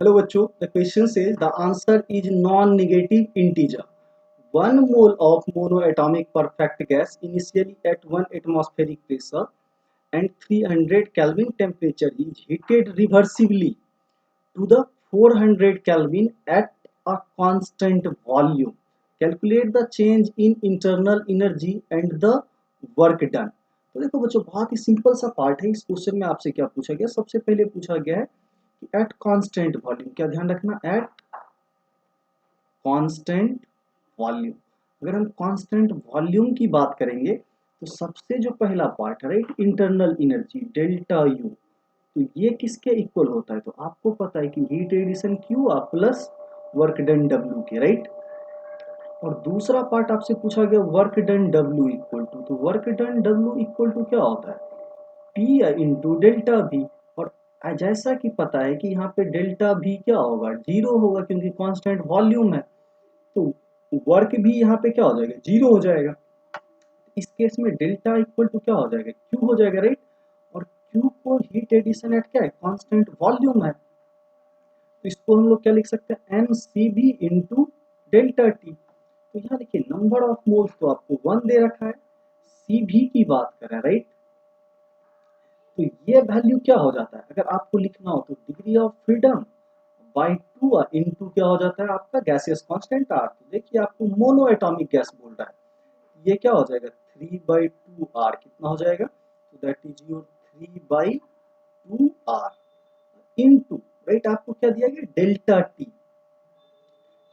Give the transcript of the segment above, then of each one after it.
Hello बच्चों, the question says the answer is non negative integer. 1 mole of monoatomic perfect gas initially at 1 atmospheric pressure and 300 Kelvin temperature is heated reversibly to the 400 Kelvin at a constant volume. Calculate the change in internal energy and the work done. तो देखो बच्चों, बहुत ही simple सा part है. इस question में आपसे क्या पूछा गया? सबसे पहले पूछा गया है कि एट कांस्टेंट वॉल्यूम. क्या ध्यान रखना? At constant volume. अगर हम कांस्टेंट वॉल्यूम की बात करेंगे तो सबसे जो पहला पार्ट है, right, internal energy delta U. तो ये किसके इक्वल होता है? तो आपको पता है कि heat addition Q R plus work done W K, right. और दूसरा पार्ट आपसे पूछा गया work done W equal to. तो work done W equal to क्या होता है? पी इंटू डेल्टा भी. और जैसा कि पता है कि यहाँ पे डेल्टा भी क्या होगा? जीरो होगा, क्योंकि कांस्टेंट वॉल्यूम है. तो वर्क भी यहाँ पे क्या हो जाएगा? जीरो हो जाएगा. इस केस में डेल्टा इक्वल टू क्या हो जाएगा? क्यू हो जाएगा, राइट. और क्यू को हीट एडिशन एट क्या है? कांस्टेंट वॉल्यूम है. तो इसको हम लोग क्या लिख सकते हैं? M C B into delta T. तो यहाँ देखिए, नंबर ऑफ मोल्स तो आपको 1 दे रखा है, सी भी की बात कर रहा है, राइट. तो ये वैल्यू क्या हो जाता है? अगर आपको लिखना हो तो degree of freedom by 2 into क्या हो जाता है आपका? Gaseous constant R. तो देखिए, आपको मोनो एटॉमिक गैस बोल रहा है. ये क्या हो जाएगा? 3/2 आर. कितना हो जाएगा? तो that is your 3/2 R into, right, आपको क्या दिया गया? Delta T.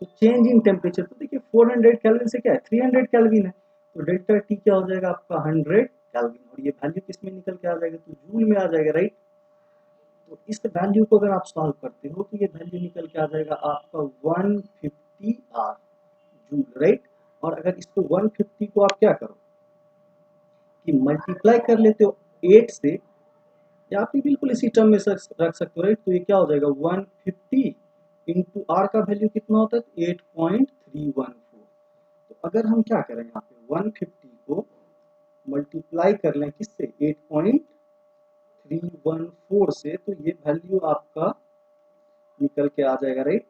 तो चेंज इन टेम्परेचर, तो देखिए 400 केल्विन से क्या है? 300 केल्विन है. तो डेल्टा टी क्या हो जाएगा आपका? 100 केल्विन. और ये वैल्यू किस में निकल के आ जाएगा? तो जूल में आ जाएगा, राइट. तो इस वैल्यू को अगर आप सॉल्व करते हो तो ये वैल्यू निकल के आ जाएगा आपका 150 आर जूल, राइट. और अगर इसको 150 को आप क्या करो कि मल्टीप्लाई कर लेते हो 8 से, या आप बिल्कुल इसी टर्म में रख सकते हो, राइट. तो ये क्या हो जाएगा? 150 इंटू आर का वैल्यू कितना होता है? 8.314. तो अगर हम क्या करें यहाँ पे 150 को मल्टीप्लाई कर लें किससे? 8.314 से, तो ये वैल्यू आपका निकल के आ जाएगा, राइट.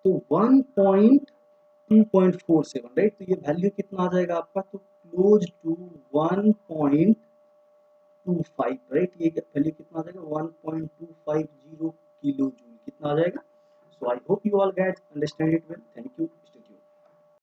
तो 1.2.47, राइट. तो ये वैल्यू कितना आ जाएगा आपका? तो क्लोज टू 1.25, राइट. ये वैल्यू कितना आ जाएगा? 1.250 किलो जूल. कितना आ जाएगा? So I hope you all guys understand it well. Thank you.